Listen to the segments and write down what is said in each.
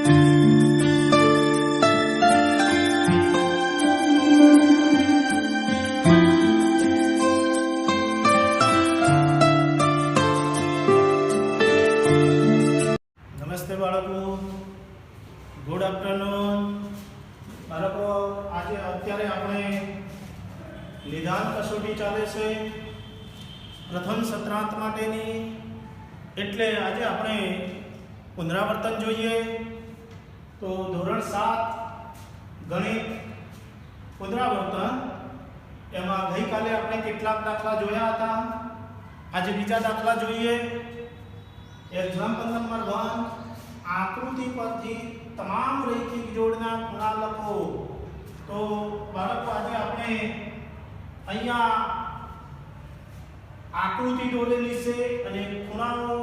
નમસ્તે બાળકો, good afternoon બાળકો. અત્યારે આપણે નિદાન કસોટી ચાલે છે પ્રથમ સત્રાંત માટેની, એટલે આજે આપણે પુનરાવર્તન જોઈએ. તો ધોરણ 7 ગણિત પુનરાવર્તન, એમાં ગઈકાલે આપણે કેટલાક દાખલા જોયા હતા, આજે બીજા દાખલા જોઈએ. એક્ઝામ્પલ નંબર 1, આકૃતિ પરથી તમામ રૈખિક જોડના ખૂણા લખો. તો બાળકો આજે આપણે અહીંયા આકૃતિ દોરેલી છે અને ખૂણાઓ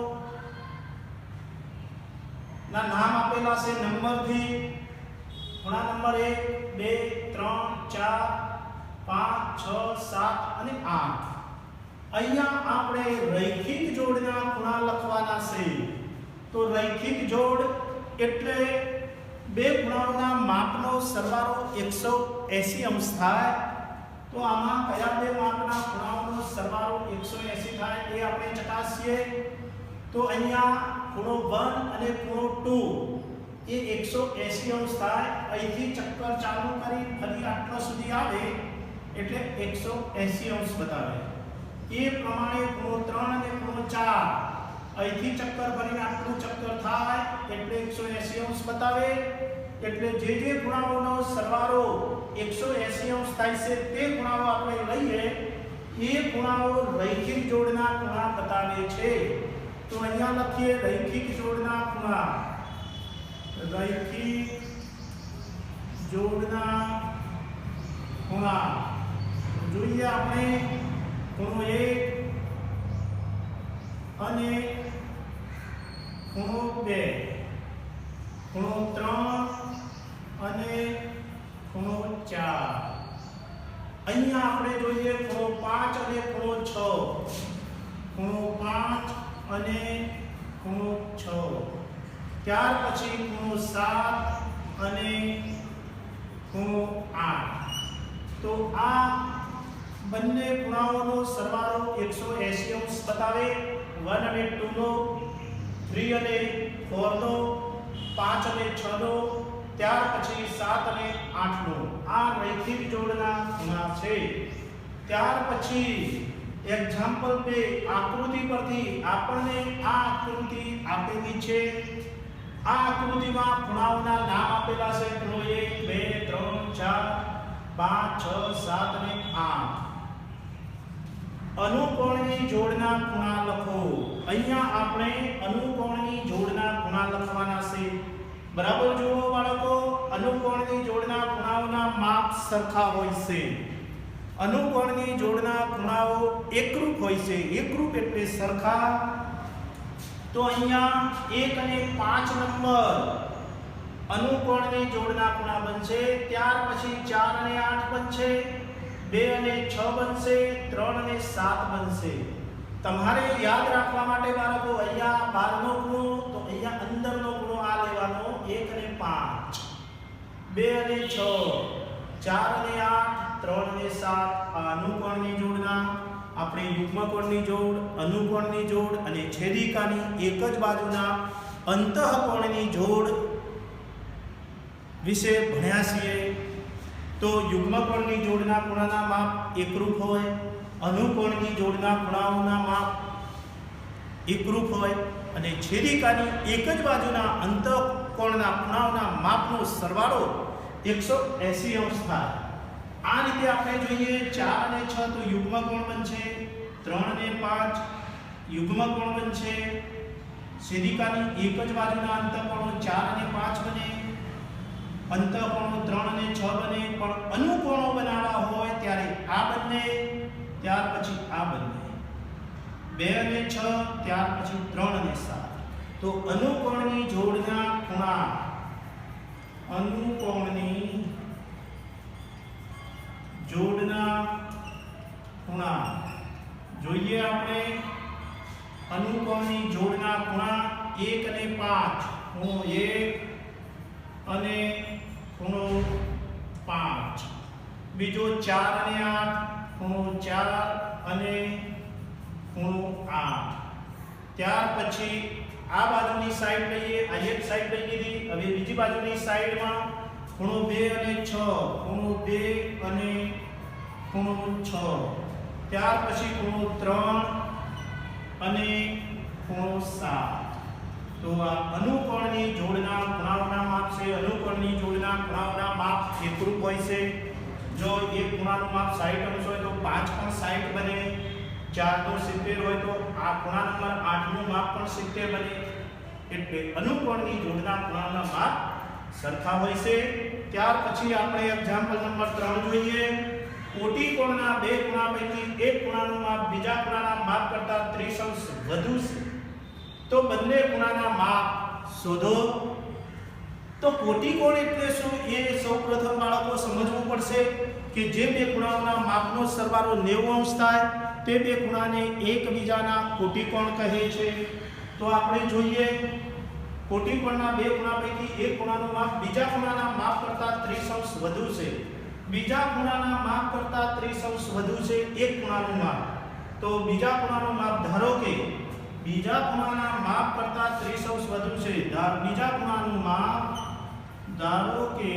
ના નામ આપેલા છે નંબરથી. ખૂણા નંબર 1, 2, 3, 4, 5, 6, 7 અને 8. અહીંયા આપણે રૈખિક જોડના ખૂણા લખવાના છે. તો રૈખિક જોડ એટલે બે ખૂણાઓના માપનો સરવાળો 180 અંશ થાય. તો આમાં કયા બે માપના ખૂણાઓનો સરવાળો 180 થાય એ આપણે ચકાસીએ. તો અહીંયા ખૂણો 1 અને ખૂણો 2 એ 180 અંશ થાય. અહીંથી ચક્કર ચાલુ કરી ફરી આટલા સુધી આવે એટલે 180 અંશ બતાવે. એ પ્રમાણે ખૂણો 3 અને ખૂણો 4 અહીંથી ચક્કર ફરીને આટલું ચક્કર થાય એટલે 180 અંશ બતાવે. એટલે જે ખૂણાઓનો સરવાળો 180 અંશ થાય છે તે ખૂણાઓ આપણે લઈએ, એ ખૂણાઓ રૈખિક જોડના ખૂણા બતાવે છે. તો અહીંયા લખીએ રૈખિક જોડના ખૂણા. રૈખિક જોડના ખૂણા જોઈએ આપણે. ખૂણો 1 અને ખૂણો 2, ખૂણો 3 અને ખૂણો 4. અહીંયા આપણે જોઈએ ખૂણો 5 અને ખૂણો 6. ખૂણો 5 અને ખૂણો 6. ત્યાર પછી ખૂણો 7 અને ખૂણો 8. તો આ બંને ખૂણાઓનો સરવાળો 180 અંશ બતાવે. 1 અને 2 નો, 3 અને 4 નો, 5 અને 6 નો, ત્યાર પછી 7 અને 8 નો. આ રૈખિક જોડના ખૂણા છે. ત્યાર પછી એક્ઝામ્પલ 2, આકૃતિ પરથી આપણને આ આકૃતિ આપેલી છે. આ આકૃતિમાં ખૂણાઓના નામ આપેલા છે. ખૂણો 1, 2, 3, 4, 5, 6, 7 અને 8. અનુકોણની જોડના ખૂણા લખો. અહીંયા આપણે અનુકોણની જોડના ખૂણા લખવાના છે. બરાબર જુઓ બાળકો, અનુકોણની જોડના ખૂણાઓના માપ સરખા હોય છે. અનુકોણની જોડના ખૂણાઓ એકરૂપ હોય છે. એકરૂપ એટલે સરખા. તો અહીંયા 1 અને 5 નંબર અનુકોણની જોડના ખૂણા બનશે. ત્યાર પછી 4 અને 8 બનશે, 2 અને 6 બનશે, 3 અને 7 બનશે. તમારે યાદ રાખવા માટે બાળકો અહીંયા બહારનો ખૂણો, તો અહીંયા અંદરનો ખૂણો આ લેવાનો 1 અને 5, 2 અને 6, 4 અને 8, 3 અને 7. આ અનુકોણની જોડના. આપણે યુગ્મકોણની જોડ, અનુકોણની જોડ અને છેદિકાની એક જ બાજુના અંતઃકોણની જોડ વિશે ભણ્યા છીએ. તો યુગ્મકોણની જોડના ખૂણાના માપ એકરૂપ હોય, અનુકોણની જોડના ખૂણાઓના માપ એકરૂપ હોય અને છેદિકાની એક જ બાજુના અંતઃકોણના ખૂણાઓના માપનો સરવાળો 180 અંશ થાય. આ રીતે આપણે જોઈએ 4 અને 6 તો યુગ્મકોણ બનશે, 3 અને 5 યુગ્મકોણ બનશે. છેદિકાની એક જ બાજુના અંતઃકોણો 4 અને 5 બને, અંતઃકોણો 3 અને 6 બને. પણ અનુકોણો બનાવવા હોય ત્યારે આ બંને, ત્યાર પછી આ બંને, 2 અને 6, ત્યાર પછી 3 અને 7. તો અનુકોણની જોડના ખૂણા, અનુકોણની જોડના ખૂણા જોઈએ આપણે. અનુકોણની જોડના ખૂણા 1 અને 5. ખૂણો 1 અને ખૂણો 5. બીજો 4 અને 8 ખૂણો 4 અને ખૂણો 8. ત્યાર પછી આ બાજુની સાઈડ લઈએ, આ એક સાઈડ લઈ લીધી. હવે બીજી બાજુની સાઈડમાં ખૂણો 2 અને 6, ખૂણો 2 અને ખૂણો 6. ત્યાર પછી ખૂણો 3 અને ખૂણો 7. તો આ અનુકોણની જોડના ખૂણાઓના માપ છે. અનુકોણની જોડના ખૂણાઓના માપ એકરૂપ હોય છે. જો એક ખૂણાનું માપ 60 અંશ હોય તો 5 પણ 60 બને. 4 તો 70 હોય તો આ ખૂણા નંબર 8 નું માપ પણ 70 બને. એટલે અનુકોણની જોડના ખૂણાના માપ સરખા હોય છે. ત્યાર પછી આપણે એક્ઝામ્પલ નંબર 3 જોઈએ. કોટી કોણના બે ખૂણા પૈકી એક ખૂણાનું માપ બીજા ખૂણાના માપ કરતાં 30 અંશ વધુ છે. તો બંને ખૂણાના માપ શોધો. તો કોટી કોણ એટલે શું એ સૌપ્રથમ બાળકો સમજવું પડશે કે જે બે ખૂણાઓના માપનો સરવાળો 90 અંશ થાય તે બે ખૂણાને એકબીજાના કોટી કોણ કહે છે. તો આપણે જોઈએ કોટી કોણના બે ખૂણા પૈકી એક ખૂણાનું માપ બીજા ખૂણાના માપ કરતાં 30 અંશ વધુ છે. બીજા ખૂણાના માપ કરતાં 30 અંશ વધુ છે એક ખૂણાનું માપ. તો બીજા ખૂણાનું માપ ધારો કે બીજા ખૂણાના માપ કરતાં 30 અંશ વધુ છે. બીજા ખૂણાનું માપ ધારો કે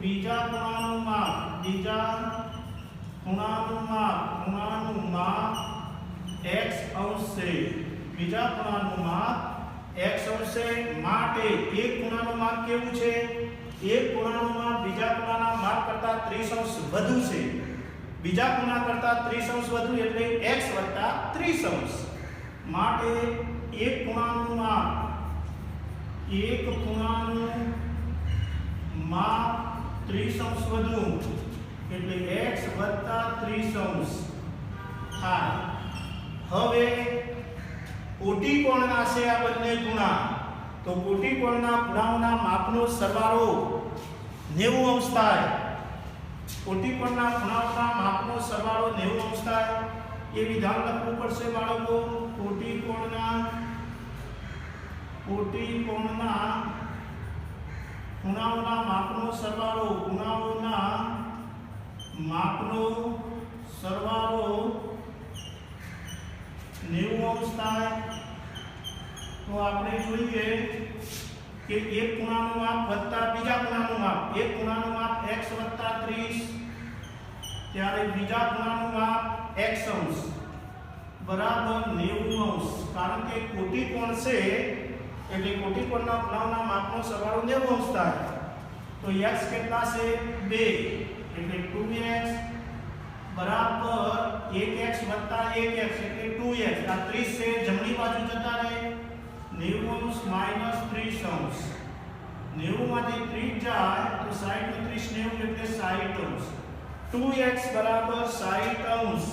બીજા ખૂણાનું માપ x અંશ છે. બીજા ખૂણાનું માપ x અંશ છે. માટે એક ખૂણાનું માપ કેવું છે? એક ખૂણાનું માપ બીજા ખૂણાના માપ કરતાં 30 અંશ વધુ છે. બીજા ખૂણા કરતાં 30 અંશ વધુ એટલે x + 30 અંશ. માટે એક ખૂણાનું માપ 30 અંશ વધુ એટલે x + 30 અંશ થાય. હવે કોટી કોણના છે આ બંને ખૂણા. તો કોટી કોણના ખૂણાઓના માપનો સરવાળો 90 અંશ થાય. કોટી કોણના ખૂણાઓના માપનો સરવાળો 90 અંશ થાય. એ વિધાન લખવું પડશે બાળકો. કોટી કોણના ખૂણાઓના માપનો સરવાળો 90 અંશ થાય. તો આપણે જોઈએ કે એક ખૂણાનું માપ વત્તા બીજા ખૂણાનું માપ. એક ખૂણાનું માપ x + 30 ત્યારે બીજા ખૂણાનું માપ x અંશ બરાબર 90 અંશ. કારણ કે કોટી કોણ છે એટલે કોટી કોણના ખૂણાઓના માપનો સરવાળો 90 અંશ થાય. તો x કેટલા છે? 2 એટલે 2x બરાબર 1x + 1x એટલે 2x. આ 30 છે જમણી બાજુ જતા રહે. 90 અંશ - 30 અંશ. 90 માંથી 30 જાય તો 60 + 30 90 એટલે 60 અંશ. 2x બરાબર 60 અંશ.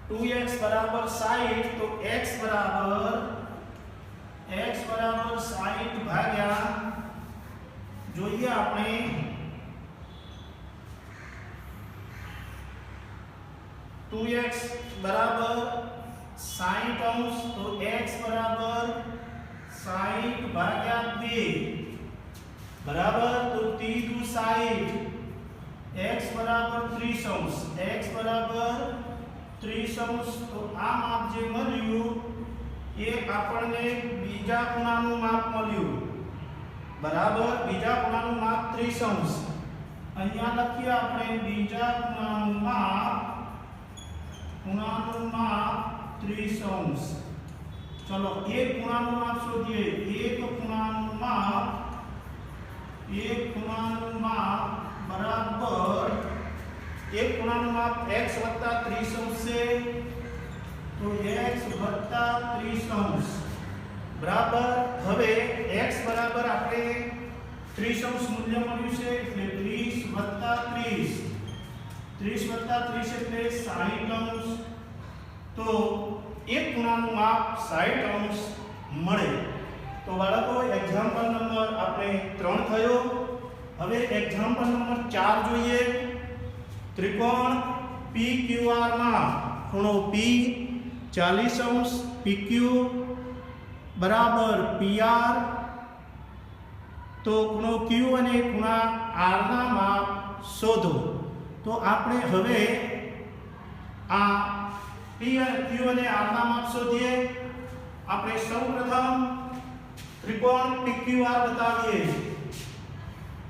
2x બરાબર 60 તો x બરાબર 60 ભાગ્યા જોઈએ આપણે 2x બરાબર 60 અંશ તો x બરાબર 60 ભાગ્યા 2 બરાબર. તો 3 × 60 x બરાબર 30 અંશ. x બરાબર 30 અંશ. તો આ માપ જે મળ્યું એ આપણને બીજા ખૂણાનું માપ મળ્યું બરાબર. બીજા ખૂણાનું માપ 30 અંશ. અહીંયા લખીએ આપણે બીજા ખૂણાનું માપ 30 અંશ. ચલો એક ખૂણાનું માપ શોધીએ. એક ખૂણાનું માપ બરાબર એક ખૂણાનું માપ x + 30 અંશ છે. તો x + 30 અંશ બરાબર. હવે x બરાબર આપણે 30 અંશ મૂલ્ય મળ્યું છે એટલે 30 + 30 એટલે 60 અંશ. તો એક ખૂણાનું માપ 60 અંશ મળે. તો બાળકો એક્ઝામ્પલ નંબર આપણે 3 થયો. હવે એક્ઝામ્પલ નંબર 4 જોઈએ. ત્રિકોણ PQR માં ખૂણો P 40 અંશ, PQ બરાબર PR તો ખૂણો Q અને ખૂણા R ના માપ શોધો. તો આપણે હવે આ P અને Q અને R ના માપ શોધીએ. આપણે સૌપ્રથમ ત્રિકોણ PQR બતાવીએ.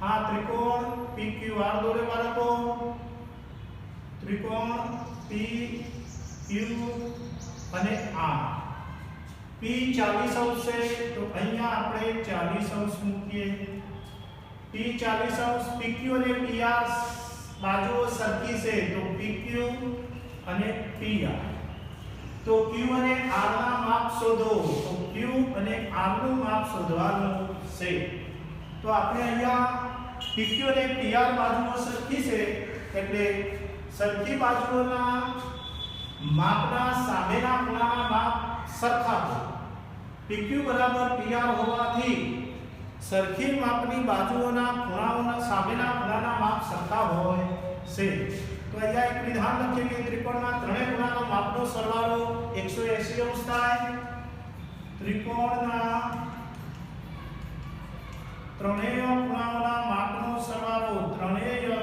આ ત્રિકોણ PQR દોરે બાળકો. ત્રિકોણ PQ અને R. P 40 અંશ છે તો અહીંયા આપણે 40 અંશ મૂકીએ. P 40 અંશ PQ અને PR બાજુઓ સરખી છે તો PQ અને PR. તો Q અને R ના માપ શોધો. તો Q અને R નું માપ શોધવાનું છે. તો આપણે અહીંયા PQ અને PR બાજુઓ સરખી છે એટલે સરખી બાજુઓના માપના સામેના ખૂણાના માપ સરખા છે. PQ બરાબર PR હોવાથી સરખી માપની બાજુઓના ખૂણાઓના સામેના ખૂણાના માપ સરખા હોય છે. તો અહીંયા એક વિધાન લખીએ કે ત્રિકોણના ત્રણેય ખૂણાના માપનો સરવાળો 180 અંશ થાય. ત્રિકોણના ત્રણેય ખૂણાઓના માપનો સરવાળો ત્રણેય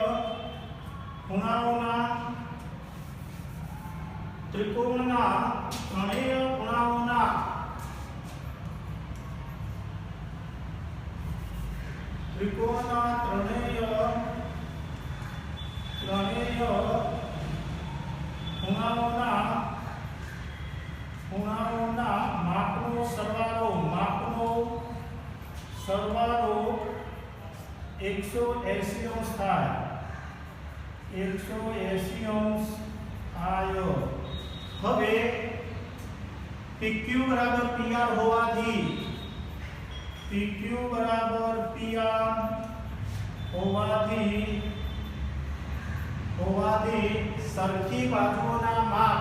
ખૂણાઓના ત્રિકોણના ત્રણેય ખૂણાઓના ખૂણાઓના માપનો સરવાળો 180 અંશ થાય. 180 અંશ આયો. હવે PQ બરાબર PR હોવાથી સરખી બાજુઓના માપ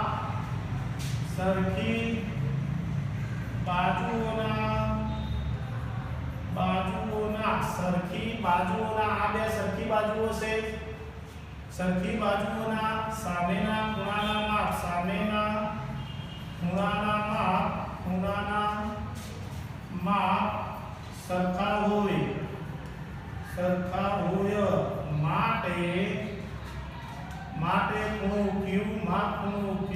આ બે સરખી બાજુઓ છે. સરખી બાજુઓના સામેના ખૂણાના માપ સરખા હોય માટે ખૂણો Q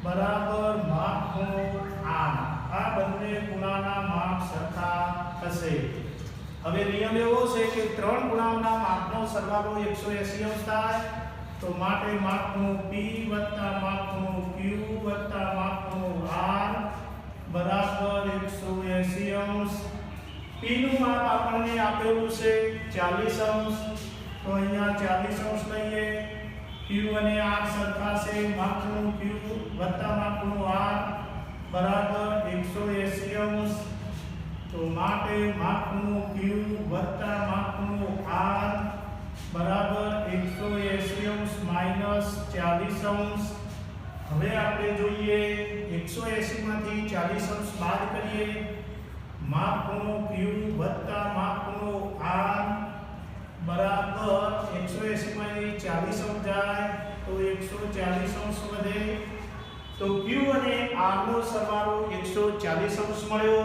બરાબર માપ ખૂણો R. આ બંને ખૂણાના માપ સરખા થશે. હવે નિયમ એવો છે કે ત્રણ ખૂણાઓના માપનો સરવાળો 180 અંશ થાય. તો માટે માપ ખૂણો P વત્તા માપ ખૂણો Q વત્તા માપ ખૂણો R બરાબર 180 અંશ. P નું માપ આપણને આપેલું છે 40 અંશ. તો અહીંયા 40 અંશ લઈએ. Q અને R સરખા છે. માપ ખૂણો Q વત્તા માપ ખૂણો R બરાબર 180 અંશ. તો માટે માપ ખૂણો Q વત્તા માપ ખૂણો R બરાબર 180 અંશ માઈનસ 40 અંશ. હવે આપણે જોઈએ 180 માંથી 40 અંશ બાદ કરીએ. માપ ખૂણો Q વત્તા માપ ખૂણો R બરાબર 180 માંથી 40 અંશ જાય તો 140 અંશ વધે. તો Q અને R નો સરવાળો 140 અંશ મળ્યો.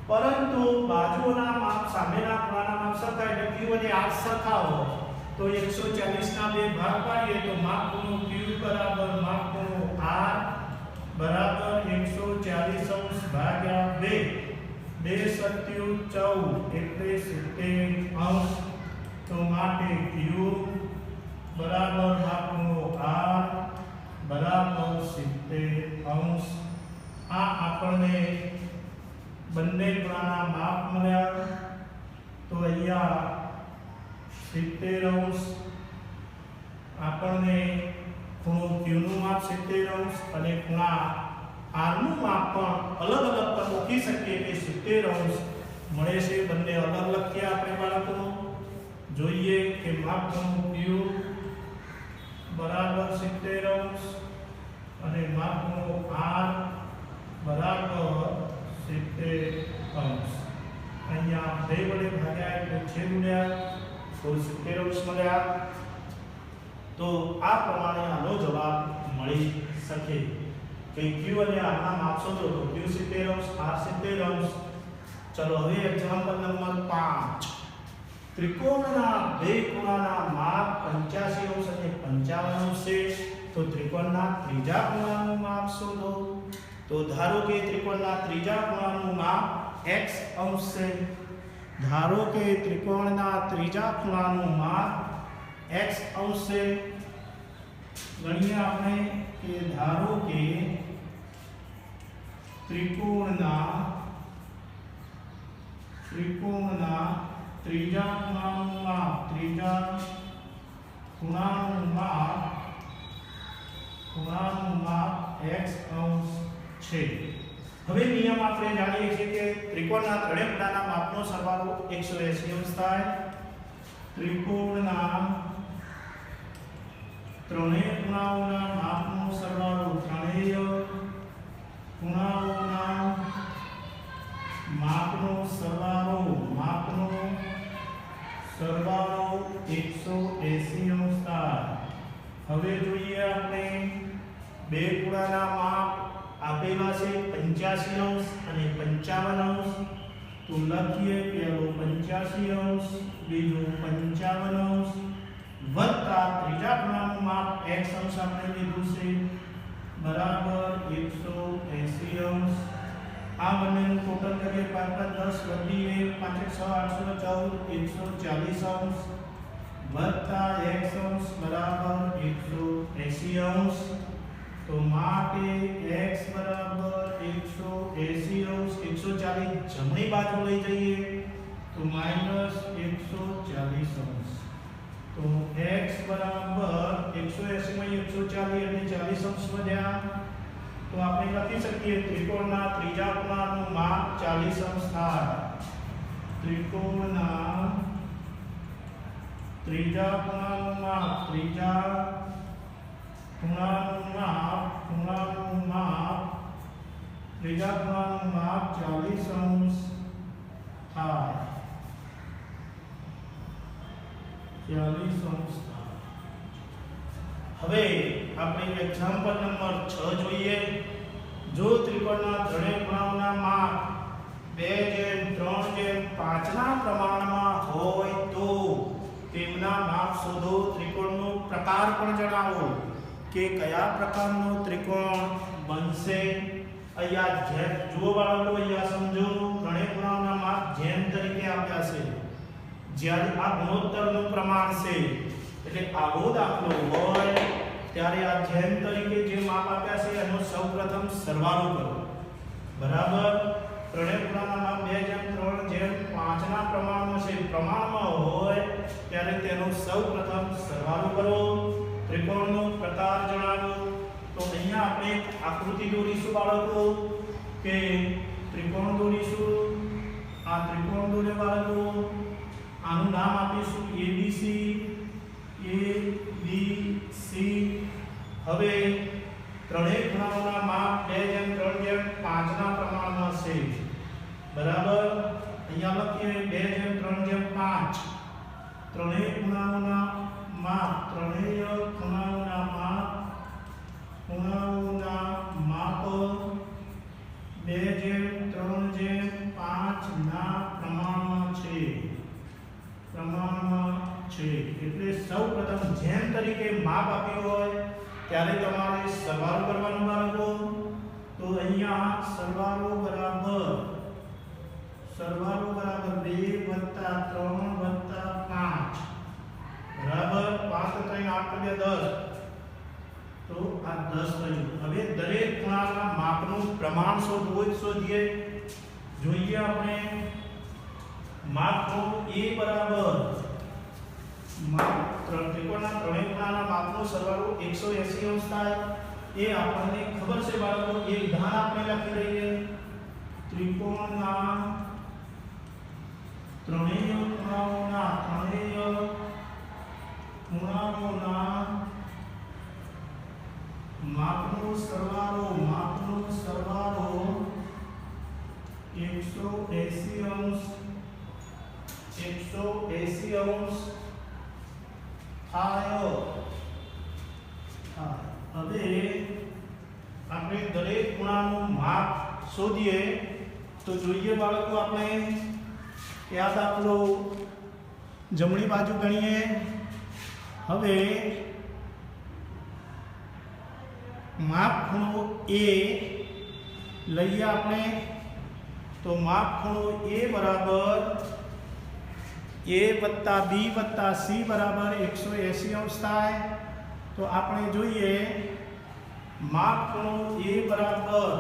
પરંતુ બાજુઓના માપ સામેના ખૂણાના માપ સરખા એટલે Q અને R સરખા હોય તો 140 ના બે ભાગ પાડીએ તો માપ ખૂણો Q બરાબર માપ ખૂણો R બરાબર 140 અંશ ભાગ્યા 2. 2 સત્યુ 14 એટલે 70 અંશ. તો માટે Q બરાબર માપ ખૂણો R બરાબર 70 અંશ. આ આપણને બંને ખૂણાના માપ મળ્યા. તો અહીંયા 70 અંશ આપણને ખૂણો Q નું માપ 70 અંશ અને ખૂણા R નું માપ પણ અલગ અલગ પર લખી શકીએ કે 70 અંશ મળે છે. બંને અલગ લખીએ આપણે બાળકો. જોઈએ કે માપ ખૂણો Q બરાબર 70 અંશ અને માપ ખૂણો R બરાબર 70 અંશ. અહીંયા 2 વડે ભાગ્યા એટલે છેદ ઉડ્યા તો 70 અંશ મળ્યા. તો આ પ્રમાણે આનો જવાબ મળી શકે કે Q અને R ના માપ શોધો. તો Q 70 અંશ R 70 અંશ चलो હવે એક્ઝામ્પલ નંબર 5 ત્રિકોણના બે ખૂણાના માપ 85 અંશ અને 55 અંશ છે તો ત્રિકોણના ત્રીજા ખૂણાનું માપ શોધો તો ધારો કે ત્રિકોણના ત્રીજા ખૂણાનું માપ x અંશ છે ધારો કે ત્રિકોણના ત્રીજા ખૂણાનું માપ x અંશ છે ગણીએ આપણે કે ધારો કે ત્રિકોણના ત્રીજા ખૂણાનું માપ x અંશ છે હવે નિયમ આપણે જાણીએ છીએ કે ત્રિકોણના ત્રણેય ખૂણાના માપનો સરવાળો 180 અંશ થાય ત્રિકોણના ત્રણેય ખૂણાઓના માપનો સરવાળો ત્રણેય ખૂણાઓના માપનો સરવાળો 180 અંશ થાય હવે જોઈએ આપણે બે ખૂણાના માપ આપેલા છે 85 અંશ અને 55 અંશ તો લખીએ પહેલો 85 અંશ બીજો 55 અંશ વત્તા ત્રીજા ખૂણાનું માપ x અંશ આપણે લીધું છે બરાબર 180 અંશ આ બંનેનું ટોટલ કરીએ 5 5 10 વધીએ 5 6 8 140 અંશ વત્તા x અંશ બરાબર 180 અંશ तो માટે x બરાબર 180 અંશ 140 જમણી બાજુ લઈ જઈએ તો -140 અંશ તો x બરાબર 180 માં 140 એટલે 40 અંશ વધ્યા તો આપણે લખી શકીએ ત્રિકોણના ત્રીજા ખૂણાનું માપ 40 અંશ થાય ત્રિકોણના ત્રીજા ખૂણાનું માપ ત્રીજા ખૂણાનું માપ 40 અંશ થાય 40 અંશ થાય હવે આપણે એક્ઝામ્પલ નંબર 6 જોઈએ જો ત્રિકોણના ત્રણેય ખૂણાઓના માપ 2:3:5 ના પ્રમાણમાં હોય તો તેમના માપ શોધો ત્રિકોણનો પ્રકાર પણ જણાવો કે કયા પ્રકારનો ત્રિકોણ બનશે અહીંયા જેમ જુઓ બાળકો અહીંયા સમજો ત્રણેય ખૂણાઓના માપ જેમ તરીકે આપ્યા છે જ્યારે આ ગુણોત્તરનું પ્રમાણ છે એટલે આવો દાખલો હોય ત્યારે આ જેમ તરીકે જે માપ આપ્યા છે એનો સૌપ્રથમ સરવાળો કરો બરાબર ત્રણેય ખૂણાના માપ 2:3:5 ના પ્રમાણમાં છે પ્રમાણમાં હોય ત્યારે તેનો સૌપ્રથમ સરવાળો કરો ત્રિકોણનો પ્રકાર જણાવો તો અહીંયા આપણે આકૃતિ દોરીશું બાળકો કે ત્રિકોણ દોરીશું આ ત્રિકોણ દોરે બાળકો આનું નામ આપીશું ABC હવે ત્રણેય ખૂણાઓના માપ 2:3:5 ના પ્રમાણમાં છે બરાબર અહીંયા લખીએ 2:3:5 ત્રણેય ખૂણાઓના માપ 2:3:5 ના પ્રમાણમાં છે એટલે સૌપ્રથમ જેમ તરીકે માપ આપ્યું હોય ત્યારે તમારે સરવાળો કરવાનો બાળકો તો અહીંયા સરવાળો બરાબર 2 + 3 + 5 બરાબર 5 × 3 8 × 10 તો આ 10 થયું હવે દરેક ખૂણાના માપનું પ્રમાણ શોધીએ જોઈએ આપણે માપનું a બરાબર ત્રિકોણના ત્રણેય ખૂણાના માપનો સરવાળો 180 અંશ થાય એ આપણને ખબર છે બાળકો એ વિધાન આપણે લખી દઈએ ત્રિકોણના ત્રણેય ખૂણાઓના માપનો સરવાળો 180 અંશ થાય હવે આપણે દરેક ખૂણાનું માપ શોધીએ તો જોઈએ બાળકો આપણે કે આ દાખલો જમણી બાજુ ગણીએ. હવે માપ ખૂણો એ લઈએ આપણે. તો માપ ખૂણો એ બરાબર a વત્તા b વત્તા c બરાબર 180 અંશ થાય. તો આપણે જોઈએ માપ ખૂણો a બરાબર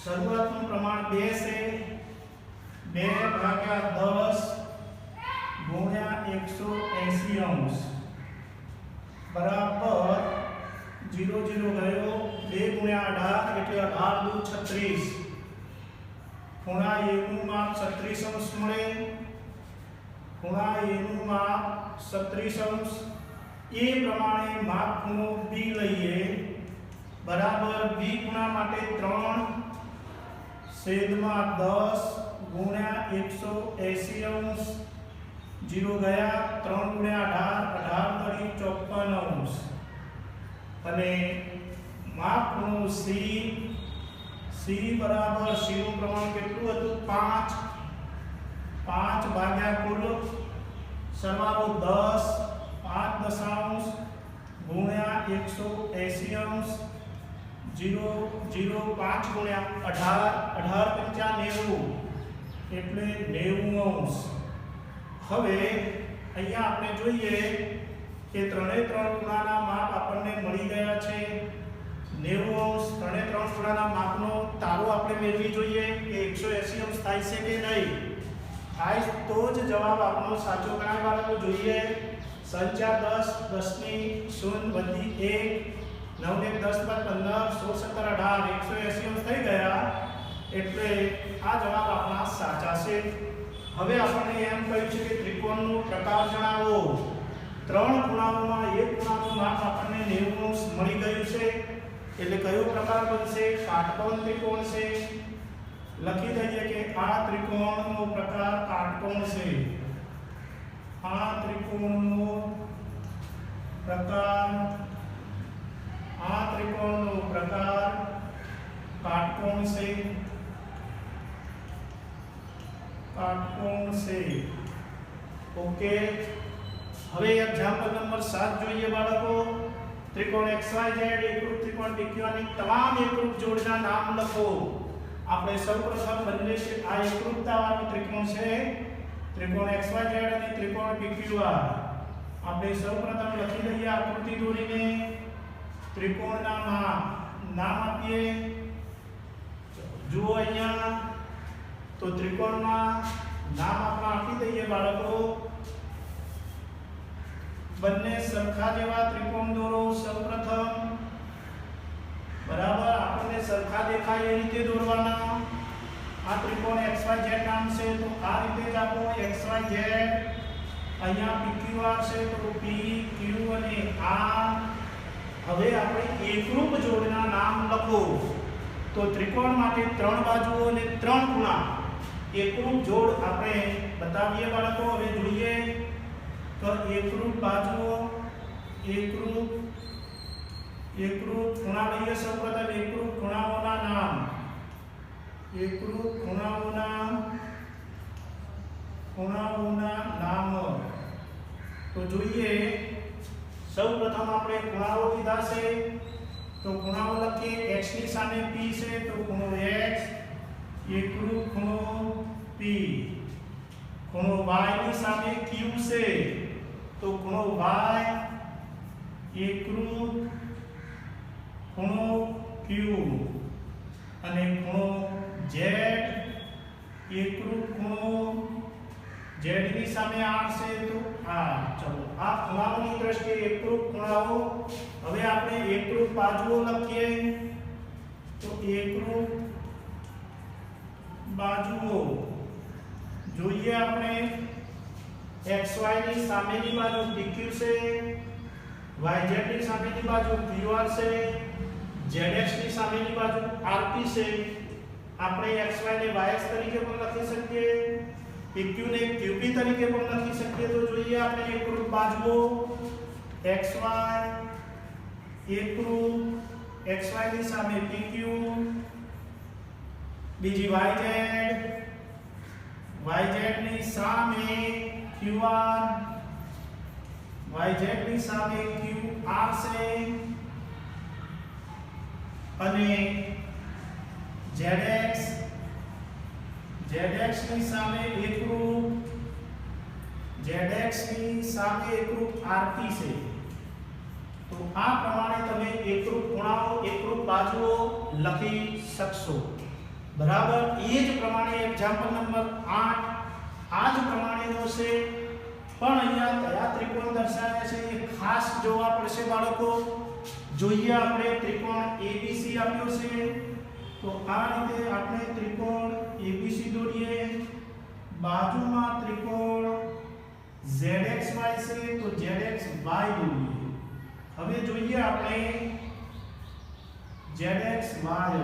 શરૂઆતનું પ્રમાણ 2 છે. 2 ભાગ્યા 10 ગુણ્યા 180 અંશ બરાબર 0 0 ગયો 2 ગુણ્યા 18 એટલે 18 દુ 36. ખૂણા a નું માપ 36 અંશ મળે. ખૂણા a નું માપ 36 અંશ. એ પ્રમાણે માપ ખૂણો b લઈએ બરાબર b ખૂણા માટે 3 છેદમાં 10 ગુણ્યા 180 અંશ. 0 ગયા 3 ગુણ્યા 18 18 તરી 54 અંશ. અને માપ ખૂણો c બરાબર c નું પ્રમાણ કેટલું હતું 5 ભાગ્યા કુલ સરવાળો 10 5 દશાંશ ગુણ્યા 180 અંશ. 0 0 5 ગુણ્યા 18 18 × 90 એટલે 90 અંશ. હવે અહીંયા આપણે જોઈએ કે ત્રણે ત્રણ ખૂણાના માપ આપણને મળી ગયા છે. 90 અંશ ત્રણે ત્રણ ખૂણાના માપનો તારો આપણે મેળવી જોઈએ કે 180 અંશ થાય છે કે નહીં. થાય તો જ જવાબ આપણો સાચો ગણાય બાળકો. જોઈએ સંખ્યા 10 10 ની 0 વધી 1 9 ને 10 બાદ 15 16 17 18 180 અંશ થઈ ગયા એટલે આ જવાબ આપણા સાચા છે. હવે આપણને એમ કહ્યું છે કે ત્રિકોણનો પ્રકાર જણાવો. ત્રણ ખૂણાઓમાં એક ખૂણાનું માપ આપણને 90 અંશ મળી ગયું છે એટલે કયો પ્રકાર બનશે? કાટકોણ ત્રિકોણ છે. લખી દઈએ કે આ ત્રિકોણનો પ્રકાર કાટકોણ છે. આ ત્રિકોણનો પ્રકાર કાટકોણ છે. ઓકે. હવે એક્ઝામ્પલ નંબર 7 જોઈએ બાળકો. ત્રિકોણ XYZ એકરૂપ ત્રિકોણ PQ ની તમામ એકરૂપ જોડના નામ લખો. આપણે સૌપ્રથમ બંને છે આ એકરૂપતાવાળો ત્રિકોણ છે ત્રિકોણ XYZ અને ત્રિકોણ PQR. આપણે સૌપ્રથમ લખી લઈએ આકૃતિ દોરીને ત્રિકોણના નામ આપીએ. જુઓ અહીંયા તો ત્રિકોણના નામ આપણે આપી દઈએ બાળકો. બંને સરખા જેવા ત્રિકોણ દોરો સૌપ્રથમ. બરાબર આપણને સરખા દેખાય એ રીતે દોરવાના. આ ત્રિકોણ XYZ નામ છે તો આ રીતે જ આપો XYZ. અહીંયા PQR છે તો P Q અને R. હવે આપણે એકરૂપ જોડના નામ લખો. તો ત્રિકોણ માટે 3 બાજુઓ અને 3 ખૂણા એકરૂપ જોડ આપણે બતાવીએ બાળકો. હવે જોઈએ તો એકરૂપ બાજુઓ એકરૂપ ખૂણા લઈએ સૌપ્રથમ. એકરૂપ ખૂણાઓના નામ. એકરૂપ ખૂણાઓના નામ. તો જોઈએ સૌપ્રથમ આપણે ખૂણાઓ લીધા છે તો ખૂણાઓ લખીએ. x ની સામે p છે તો ખૂણો x એકરૂપ ખૂણો p. ખૂણો y ની સામે q છે તો ખૂણો y એકરૂપ ખૂણો q. અને ખૂણો z એકરૂપ ખૂણો z ની સામે r છે તો r. ચલો આ ખૂણાઓની દ્રષ્ટિએ એકરૂપ ખૂણાઓ. હવે આપણે એકરૂપ બાજુઓ લખીએ તો એકરૂપ બાજુઓ જોઈએ આપણે. XY ની સામેની બાજુ PQ છે. YZ ની સામેની બાજુ QR છે. ZX ની સામેની બાજુ RP છે. આપણે XY ને YX તરીકે પણ લખી શકીએ. PQ ને QP તરીકે પણ લખી શકીએ. તો જોઈએ આપણે એકરૂપ બાજુઓ XY એકરૂપ xy ની સામે pq, બીજી yz ની સામે qr, yz ની સામે qr છે અને zx ની સામે એકરૂપ zx ની સામે એકરૂપ rp છે। તો આ પ્રમાણે તમે એકરૂપ ખૂણાઓ એકરૂપ બાજુઓ લખી શકશો। બરાબર। એ જ પ્રમાણે એક્ઝામ્પલ નંબર 8 આ જ પ્રમાણેનો છે, પણ અહીંયા કયા ત્રિકોણ દર્શાવ્યા છે એ ખાસ જોવા પડશે બાળકો। જોઈએ આપણે ત્રિકોણ ABC આપ્યો છે, તો આ રીતે આપણે ત્રિકોણ ABC દોરીએ। બાજુમાં ત્રિકોણ ZXY છે, તો ZXY દોરીએ। હવે જોઈએ આપણે ZXY,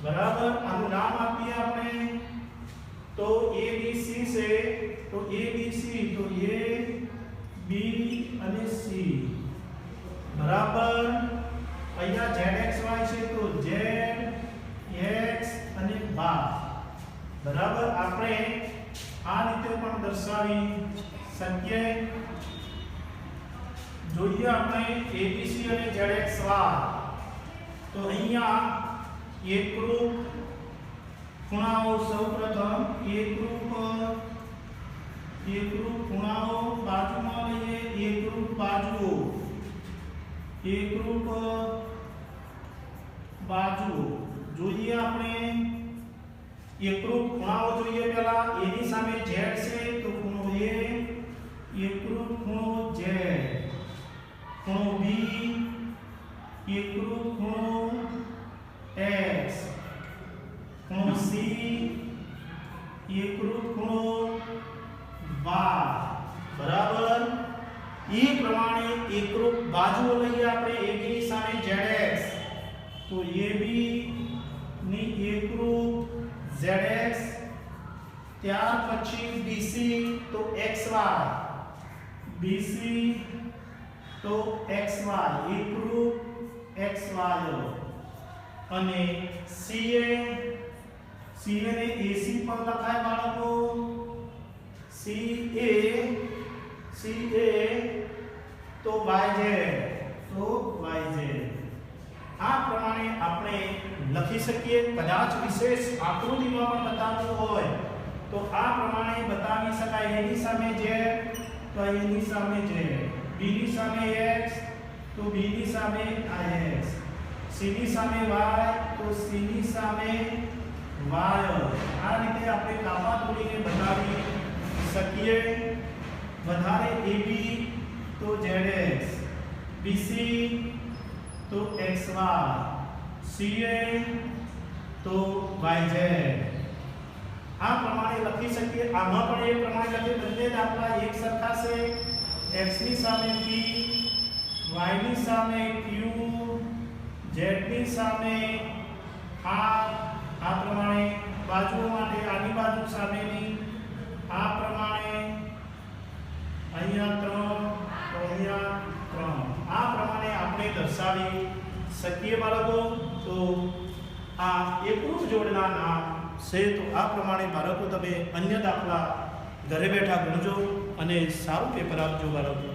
બરાબર। આનું નામ આપીએ આપણે, તો ABC છે, તો ABC તો A B અને C, બરાબર। અહીંયા ZXY છે, તો Z X અને Y, બરાબર। આપણે આ રીતે પણ દર્શાવી શકીએ। જોઈએ આપણે ABC અને ZXY, તો અહીંયા એકરૂપ ખૂણાઓ સૌપ્રથમ એકરૂપ ખૂણાઓ બાજુમાં લઈએ, એકરૂપ બાજુઓ, એકરૂપ બાજુઓ જોઈએ આપણે। એકરૂપ ખૂણાઓ જોઈએ પહેલા। A ની સામે Z છે, તો ખૂણો A, એકરૂપ ખૂણો Z, ખૂણો B, એકરૂપ ખૂણો X, ખૂણો C, એકરૂપ ખૂણો Y, બરાબર। એ પ્રમાણે એકરૂપ બાજુઓ લઈએ આપણે। AB ની સામે ZX, તો AB ની એકરૂપ ZX, ત્યાર પછી BC તો XY, BC તો XY, એકરૂપ XY, અને CA ને AC પર લખાય બાળકો। CA તો YZ, તો YZ। આ પ્રમાણે આપણે લખી શકીએ। કદાચ વિશેષ આકૃતિમાં પણ બતાવવું હોય તો આ પ્રમાણે બતાવી શકાય। A ની સામે Z, તો A ની સામે Z, B ની સામે X, તો B ની સામે X, C ની સામે Y, તો C ની સામે Y। આ રીતે આપણે કાપા તોડીને બતાવી શકીએ। વધારે AB તો ZX, BC તો XY, CA તો YZ। આ પ્રમાણે લખી શકીએ। આમાં પણ એ પ્રમાણે લખીએ। બંને દાખલા એક સરખા છે। X ની સામે P, Y ની સામે Q, Z ની સામે R। આ પ્રમાણે બાજુઓ માટે આની બાજુ સામેની આ પ્રમાણે અહીંયા 3, તો અહીંયા 3। આ પ્રમાણે આપણે દર્શાવી શકીએ બાળકો। તો આ એકરૂપ જોડના નામ છે। તો આ પ્રમાણે બાળકો તમે અન્ય દાખલા ઘરે બેઠા ગણજો અને સારું પેપર આપજો બાળકો।